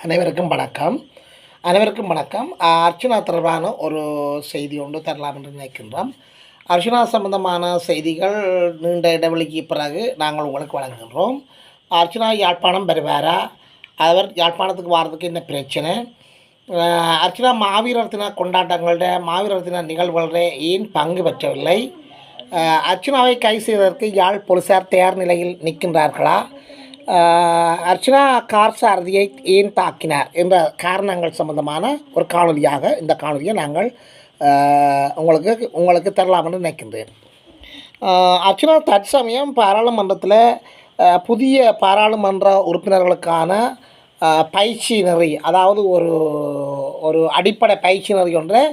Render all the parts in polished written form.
அனைவருக்கும் வணக்கம். அனைவருக்கும் வணக்கம். அர்ச்சனா தொடர்பான ஒரு செய்தி ஒன்று தரலாம் என்று நினைக்கின்றோம். அர்ச்சனா சம்பந்தமான செய்திகள் நீண்ட இடைவெளிக்கு பிறகு நாங்கள் உங்களுக்கு வழங்குகின்றோம். அர்ச்சனா யாழ்ப்பாணம் வருவாரா? அவர் யாழ்ப்பாணத்துக்கு வர்றதுக்கு என்ன பிரச்சனை? அர்ச்சனா மாவீரர் தின கொண்டாட்டங்களோட மாவீரர் தின நிகழ்வுகள ஏன் பங்கு பெற்றவில்லை? அர்ச்சனாவை கைது செய்வதற்கு யாழ் போலீசார் தயார் நிலையில் நிற்கின்றார்களா? அர்ச்சனா கார் சாரதியை ஏன் தாக்கினார் என்ற காரணங்கள் சம்பந்தமான ஒரு காணொலியாக இந்த காணொலியை நாங்கள் உங்களுக்கு தரலாம் என்று நினைக்கின்றேன். அர்ச்சனா தற்சமயம் பாராளுமன்றத்தில் புதிய பாராளுமன்ற உறுப்பினர்களுக்கான பயிற்சி நெறி, அதாவது ஒரு ஒரு அடிப்படை பயிற்சி நெறி ஒன்றை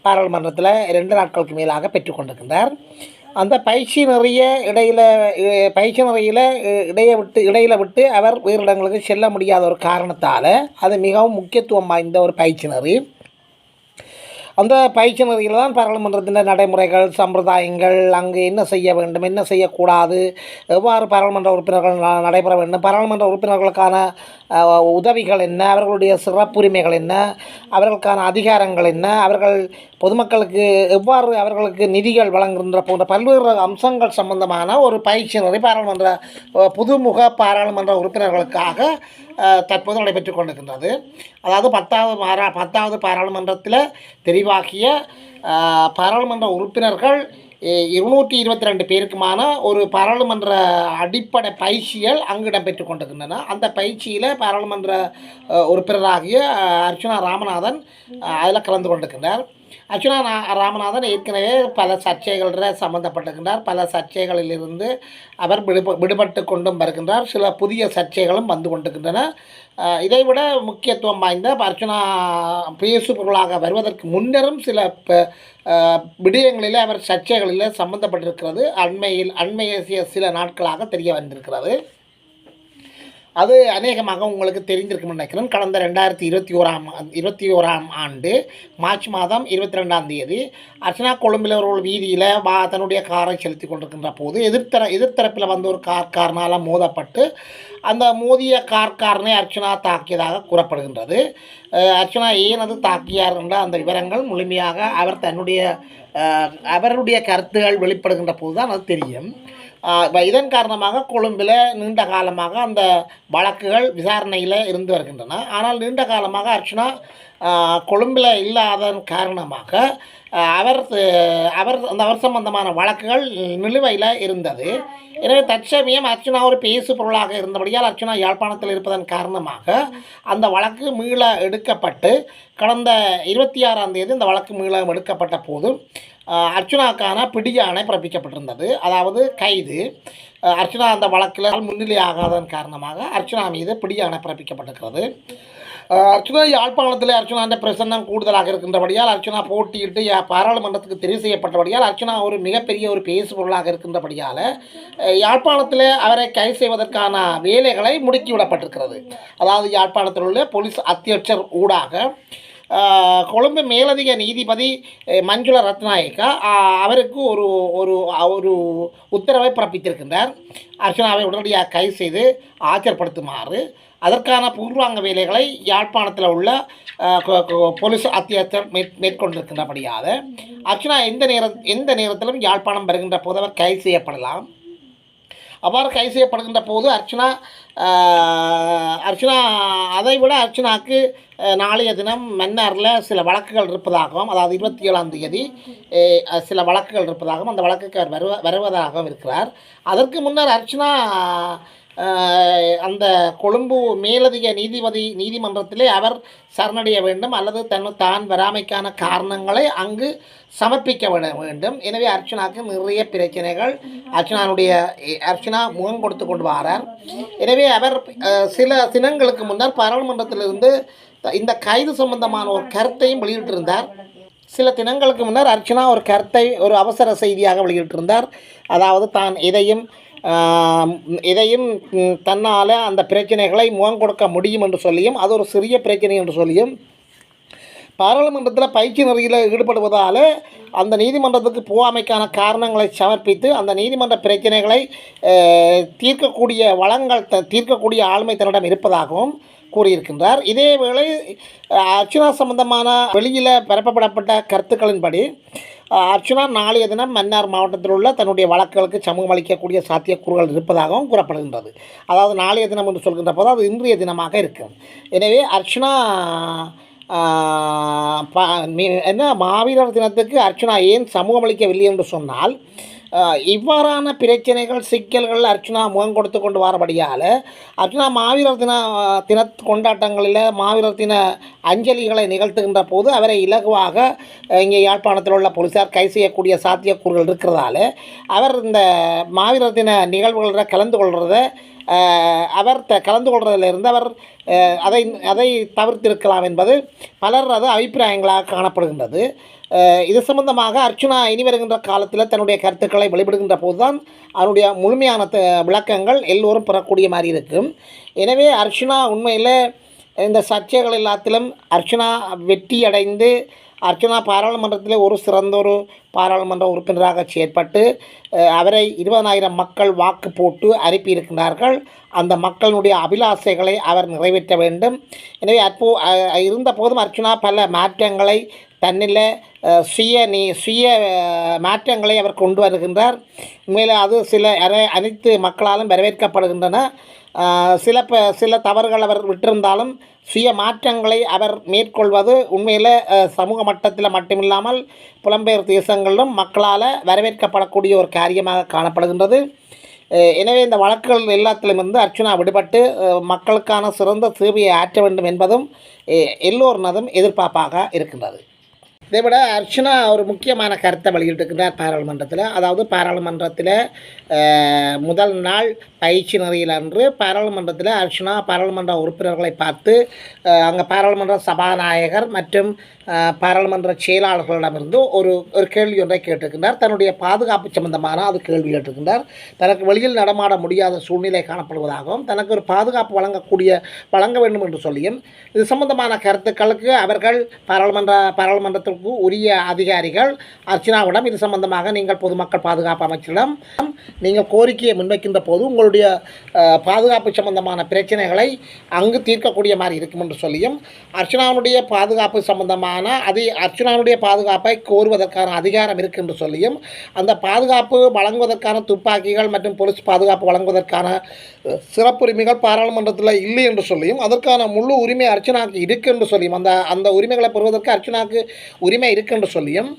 பாராளுமன்றத்தில் 2 நாட்களுக்கு மேலாக பெற்றுக்கொண்டிருக்கின்றார். அந்த பயிற்சி நிறைய பயிற்சி நிறையில் இடையில் விட்டு அவர் வேறு இடங்களுக்கு செல்ல முடியாத ஒரு காரணத்தால் அது மிகவும் முக்கியத்துவம் வாய்ந்த ஒரு பயிற்சி நெறி. அந்த பயிற்சி நெறியில் தான் பாராளுமன்றத்தின் நடைமுறைகள், சம்பிரதாயங்கள், அங்கு என்ன செய்ய வேண்டும், என்ன செய்யக்கூடாது, எவ்வாறு பாராளுமன்ற உறுப்பினர்கள் நடைபெற வேண்டும், பாராளுமன்ற உறுப்பினர்களுக்கான உதவிகள் என்ன, அவர்களுடைய சிறப்புரிமைகள் என்ன, அவர்களுக்கான அதிகாரங்கள் என்ன, அவர்கள் பொதுமக்களுக்கு எவ்வாறு அவர்களுக்கு நிதிகள் வழங்குகின்ற போன்ற பல்வேறு அம்சங்கள் சம்பந்தமான ஒரு பயிற்சி நெறி புதுமுக பாராளுமன்ற உறுப்பினர்களுக்காக தற்போது நடைபெற்று கொண்டிருக்கின்றது. அதாவது 10வது பாராளுமன்றத்தில் தெரிவாகிய பாராளுமன்ற உறுப்பினர்கள் 222 பேருக்குமான ஒரு பாராளுமன்ற அடிப்படை பயிற்சிகள் அங்கு இடம்பெற்று கொண்டிருக்கின்றன. அந்த பயிற்சியில் பாராளுமன்ற உறுப்பினராகிய அர்ச்சனா ராமநாதன் அதில் கலந்து கொண்டிருக்கின்றார். அர்ச்சனா ராமநாதன் ஏற்கனவே பல சர்ச்சைகளில் சம்பந்தப்பட்டிருக்கின்றார். பல சர்ச்சைகளிலிருந்து அவர் விடுபட்டு கொண்டும் வருகின்றார். சில புதிய சர்ச்சைகளும் வந்து கொண்டிருக்கின்றன. இதைவிட முக்கியத்துவம் வாய்ந்த அர்ச்சனா பேசுபொருளாக வருவதற்கு முன்னரும் சில விடயங்களில் அவர் சர்ச்சைகளில் சம்பந்தப்பட்டிருக்கிறது அண்மைய சில நாட்களாக தெரிய வந்திருக்கிறது. அது அநேகமாக உங்களுக்கு தெரிந்திருக்கும்னு நினைக்கிறேன். கடந்த 2021ஆம் ஆண்டு மார்ச் மாதம் 22ஆம் தேதி அர்ச்சனா கொழும்பில் ஒரு வீதியில் தன்னுடைய காரை செலுத்தி கொண்டிருக்கின்ற போது எதிர்த்தரப்பில் வந்து ஒரு கார்னால் மோதப்பட்டு அந்த மோதிய காரனை அர்ச்சனா தாக்கியதாக கூறப்படுகின்றது. அர்ச்சனா ஏன் அது தாக்கியார் என்ற அந்த விவரங்கள் முழுமையாக அவருடைய கருத்துகள் வெளிப்படுகின்ற போது தான் அது தெரியும். இதன் காரணமாக கொழும்பில் நீண்ட காலமாக அந்த வழக்குகள் விசாரணையில் இருந்து வருகின்றன. ஆனால் நீண்ட காலமாக அர்ச்சனா கொழும்பில் இல்லாதன் காரணமாக அவர் சம்பந்தமான வழக்குகள் நிலுவையில் இருந்தது. எனவே தற்சமயம் அர்ச்சனா ஒரு பேசு பொருளாக இருந்தபடியால் அர்ச்சனா யாழ்ப்பாணத்தில் இருப்பதன் காரணமாக அந்த வழக்கு மீள எடுக்கப்பட்டு கடந்த 26ஆம் தேதி இந்த வழக்கு மீள எடுக்கப்பட்ட போது அர்ச்சனாவுக்கான பிடியாணை பிறப்பிக்கப்பட்டிருந்தது. அதாவது கைது. அர்ச்சனா அந்த வழக்கில் முன்னிலையாகாதன் காரணமாக அர்ச்சனா மீது பிடியாணை பிறப்பிக்கப்பட்டிருக்கிறது. அர்ச்சனா யாழ்ப்பாணத்தில் அர்ச்சனாண்ட பிரசன்னம் கூடுதலாக இருக்கின்றபடியால் அர்ச்சனா போட்டியிட்டு பாராளுமன்றத்துக்கு தெரிவு செய்யப்பட்டபடியால் அர்ச்சனா ஒரு மிகப்பெரிய ஒரு பேசுபொருளாக இருக்கின்றபடியால் யாழ்ப்பாணத்தில் அவரை கைது செய்வதற்கான வேலைகளை முடுக்கிவிடப்பட்டிருக்கிறது. அதாவது யாழ்ப்பாணத்தில் உள்ள போலீஸ் அத்தியட்சர் ஊடாக கொழும்பு மேலதிக நீதிபதி மஞ்சுள ரத்நாயக்கா அவருக்கு ஒரு உத்தரவை பிறப்பித்திருக்கின்றார். அர்ச்சனாவை உடனடியாக கைது செய்து ஆஜர்படுத்துமாறு. அதற்கான பூர்வாங்க வேலைகளை யாழ்ப்பாணத்தில் உள்ள போலீஸ் அத்தியட்சர் மேற்கொண்டிருக்கின்றபடியாக அர்ச்சனா எந்த நேரத்திலும் யாழ்ப்பாணம் வருகின்ற போது அவர் கைது செய்யப்படலாம். அவ்வாறு கைது செய்யப்படுகின்ற போது அர்ச்சனா அதைவிட அர்ச்சனாவுக்கு நாளைய தினம் மன்னாரில் சில வழக்குகள் இருப்பதாகவும், அதாவது 27ஆம் தேதி சில வழக்குகள் இருப்பதாகவும், அந்த வழக்குக்கு அவர் வருவதாகவும் இருக்கிறார். அதற்கு முன்னர் அர்ச்சனா அந்த கொழும்பு மேலதிக நீதிமன்றத்திலே அவர் சரணடைய வேண்டும் அல்லது தான் வராமைக்கான காரணங்களை அங்கு சமர்ப்பிக்க வேண்டும். எனவே அர்ச்சனாவுக்கு நிறைய பிரச்சனைகள் அர்ச்சனா முகம் கொடுத்து கொண்டு வரார். எனவே அவர் சில தினங்களுக்கு முன்னர் பாராளுமன்றத்திலிருந்து இந்த கைது சம்பந்தமான ஒரு கருத்தையும் வெளியிட்டிருந்தார். சில தினங்களுக்கு முன்னர் அர்ச்சனா ஒரு அவசர செய்தியாக வெளியிட்டிருந்தார். அதாவது தான் எதையும் தன்னால் அந்த பிரச்சனைகளை முகம் கொடுக்க முடியும் என்று சொல்லியும், அது ஒரு சிறிய பிரச்சனை என்று சொல்லியும், பாராளுமன்றத்தில் பயிற்சி நெறியில் ஈடுபடுவதால் அந்த நீதிமன்றத்துக்கு போகாமைக்கான காரணங்களை சமர்ப்பித்து அந்த நீதிமன்ற பிரச்சனைகளை தீர்க்கக்கூடிய ஆளுமை தன்னிடம் இருப்பதாகவும் கூறியிருக்கின்றார். இதேவேளை அர்ச்சுனா சம்பந்தமான வெளியில் பரப்பப்படப்பட்ட கருத்துக்களின்படி அர்ச்சுனா நாளைய தினம் மன்னார் மாவட்டத்தில் உள்ள தன்னுடைய வழக்குகளுக்கு சமூகம் அளிக்கக்கூடிய சாத்தியக்கூறுகள் இருப்பதாகவும் கூறப்படுகின்றது. அதாவது நாளைய தினம் என்று சொல்கின்ற போது அது இன்றைய தினமாக இருக்கும். எனவே அர்ச்சுனா என்ன மாவீரர் தினத்துக்கு அர்ச்சுனா ஏன் சமூகம் அளிக்கவில்லை என்று சொன்னால், இவ்வாறான பிரச்சனைகள் சிக்கல்கள் அர்ச்சுனா முகம் கொடுத்து கொண்டு வரபடியால் அர்ச்சுனா மாவீரர் தின கொண்டாட்டங்களில் மாவீரர் தின அஞ்சலிகளை நிகழ்த்துகின்ற போது அவரை இலகுவாக இங்கே யாழ்ப்பாணத்தில் உள்ள போலீஸார் கைது செய்யக்கூடிய சாத்தியக்கூறுகள் இருக்கிறதால அவர் இந்த மாவீரர் தின நிகழ்வுகளில் கலந்து கொள்கிறத அவர் கலந்து கொள்வதிலிருந்து அவர் அதை தவிர்த்திருக்கலாம் என்பது பலர் அது அபிப்பிராயங்களாக காணப்படுகின்றது. இது சம்பந்தமாக அர்ச்சுனா இனி வருகின்ற காலத்தில் தன்னுடைய கருத்துக்களை வெளிப்படுகின்ற போது தான் அவருடைய முழுமையான விளக்கங்கள் எல்லோரும் பெறக்கூடிய மாதிரி இருக்கும். எனவே அர்ச்சுனா உண்மையில் இந்த சர்ச்சைகள் எல்லாத்திலும் அர்ச்சுனா வெற்றியடைந்து அர்ச்சுனா பாராளுமன்றத்தில் ஒரு சிறந்த ஒரு பாராளுமன்ற உறுப்பினராக செயற்பட்டு அவரை 20,000 மக்கள் வாக்கு போட்டு அனுப்பியிருக்கிறார்கள். அந்த மக்களுடைய அபிலாசைகளை அவர் நிறைவேற்ற வேண்டும். எனவே இருந்த போதும் அர்ச்சுனா பல மாற்றங்களை தன்னில் சுய மாற்றங்களை அவர் கொண்டு வருகின்றார். உண்மையில் அது அனைத்து மக்களாலும் வரவேற்கப்படுகின்றன. சில தவறுகள் அவர் விட்டிருந்தாலும் சுய மாற்றங்களை அவர் மேற்கொள்வது உண்மையில் சமூக மட்டத்தில் மட்டுமில்லாமல் புலம்பெயர் தேசங்களிலும் மக்களால் வரவேற்கப்படக்கூடிய ஒரு காரியமாக காணப்படுகின்றது. எனவே இந்த வழக்குகள் எல்லாத்திலும் இருந்து அர்ச்சுனா விடுபட்டு மக்களுக்கான சிறந்த சேவையை ஆற்ற வேண்டும் என்பதும் எல்லோரினதும் எதிர்பார்ப்பாக இருக்கின்றது. இதைவிட அர்ச்சுனா ஒரு முக்கியமான கருத்தை வெளியிட்டிருக்கிறார் பாராளுமன்றத்தில். அதாவது பாராளுமன்றத்தில் முதல் நாள் பயிற்சி நெறியில் அன்று பாராளுமன்றத்தில் அர்ச்சுனா பாராளுமன்ற உறுப்பினர்களை பார்த்து அங்கே பாராளுமன்ற சபாநாயகர் மற்றும் பாராளுமன்ற செயலாளர்களிடமிருந்து ஒரு கேள்வி ஒன்றை கேட்டிருக்கின்றார். தன்னுடைய பாதுகாப்பு சம்பந்தமான அது கேள்வி கேட்டிருக்கின்றார். தனக்கு வெளியில் நடமாட முடியாத சூழ்நிலை காணப்படுவதாகவும் தனக்கு ஒரு பாதுகாப்பு வழங்க வேண்டும் என்று சொல்லியும் இது சம்பந்தமான கருத்துக்களுக்கு அவர்கள் பாராளுமன்றத்திற்கு உரிய அதிகாரிகள் அர்ச்சுனாவிடம் இது சம்பந்தமாக நீங்கள் பொதுமக்கள் பாதுகாப்பு அமைச்சரிடம் நீங்கள் கோரிக்கையை முன்வைக்கின்ற போது உங்களுடைய பாதுகாப்பு சம்பந்தமான பிரச்சனைகளை அங்கு தீர்க்கக்கூடிய மாதிரி இருக்கும் என்று சொல்லியும் அர்ச்சுனாவுடைய பாதுகாப்பு சம்பந்தமான அர்ச்சுனாவுடைய பாதுகாப்பை கோருவதற்கான அதிகாரம் இருக்கு என்று சொல்லியும் அந்த பாதுகாப்பு வழங்குவதற்கான துப்பாக்கிகள் மற்றும் போலீஸ் பாதுகாப்பு வழங்குவதற்கான சிறப்புரிமைகள் பாராளுமன்றத்தில் இல்லை என்று சொல்லியும் அதற்கான முழு உரிமை அர்ச்சுனாவுக்கு இருக்கு என்று சொல்லியும் அந்த உரிமைகளை பெறுவதற்கு அர்ச்சுனாவுக்கு உரிமை இருக்கு என்று சொல்லியும்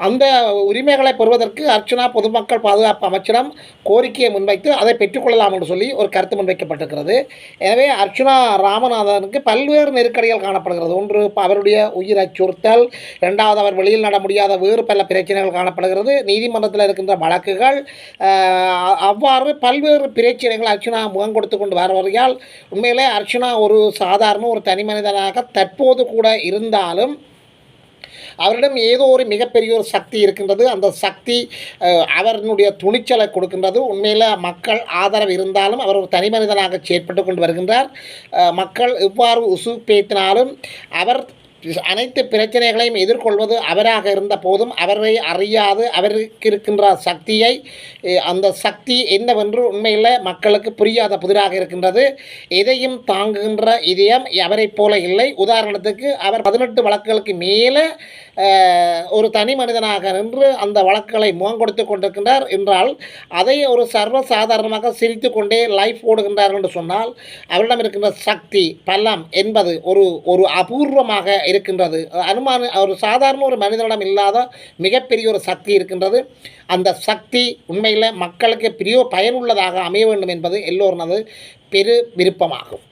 அந்த உரிமைகளை பெறுவதற்கு அர்ச்சுனா பொதுமக்கள் பாதுகாப்பு அமைச்சரிடம் கோரிக்கையை முன்வைத்து அதை பெற்றுக்கொள்ளலாம் என்று சொல்லி ஒரு கருத்து முன்வைக்கப்பட்டிருக்கிறது. எனவே அர்ச்சுனா ராமநாதனுக்கு பல்வேறு நெருக்கடிகள் காணப்படுகிறது. ஒன்று அவருடைய உயிர் அச்சுறுத்தல், இரண்டாவது அவர் வெளியில் நட முடியாத வேறு பல பிரச்சனைகள் காணப்படுகிறது, நீதிமன்றத்தில் இருக்கின்ற வழக்குகள், அவ்வாறு பல்வேறு பிரச்சனைகள் அர்ச்சுனா முகம் கொடுத்து கொண்டு வருவதால் உண்மையிலே அர்ச்சுனா ஒரு சாதாரண ஒரு தனி மனிதனாக தற்போது கூட இருந்தாலும் அவரிடம் ஏதோ ஒரு மிகப்பெரிய ஒரு சக்தி இருக்கின்றது. அந்த சக்தி அவருடைய துணிச்சலை கொடுக்கின்றது. உண்மையில் மக்கள் ஆதரவு இருந்தாலும் அவர் ஒரு தனி மனிதனாக செயற்பட்டு கொண்டு வருகின்றார். மக்கள் எவ்வாறு உசுப்பேற்றினாலும் அவர் அனைத்து பிரச்சனைகளையும் எதிர்கொள்வது அவராக இருந்த போதும் அவரை அறியாது அவருக்கு இருக்கின்ற சக்தியை அந்த சக்தி என்னவென்று உண்மையில் மக்களுக்கு புரியாத புதிராக இருக்கின்றது. எதையும் தாங்குகின்ற இதயம் அவரை போல இல்லை. உதாரணத்துக்கு அவர் 18 வழக்குகளுக்கு மேலே ஒரு தனி மனிதனாக நின்று அந்த வழக்குகளை முகம் கொடுத்து கொண்டிருக்கின்றார் என்றால் அதை ஒரு சர்வசாதாரணமாக சிரித்து கொண்டே லைஃப் ஓடுகின்றார் என்று சொன்னால் அவரிடம் இருக்கின்ற சக்தி பலம் என்பது ஒரு அபூர்வமாக இருக்கின்றது. ஒரு சாதாரண ஒரு மனிதனிடம் இல்லாத மிகப்பெரிய ஒரு சக்தி இருக்கின்றது. அந்த சக்தி உண்மையில் மக்களுக்கு பயனுள்ளதாக அமைய வேண்டும் என்பது எல்லோரும் பெரு விருப்பமாகும்.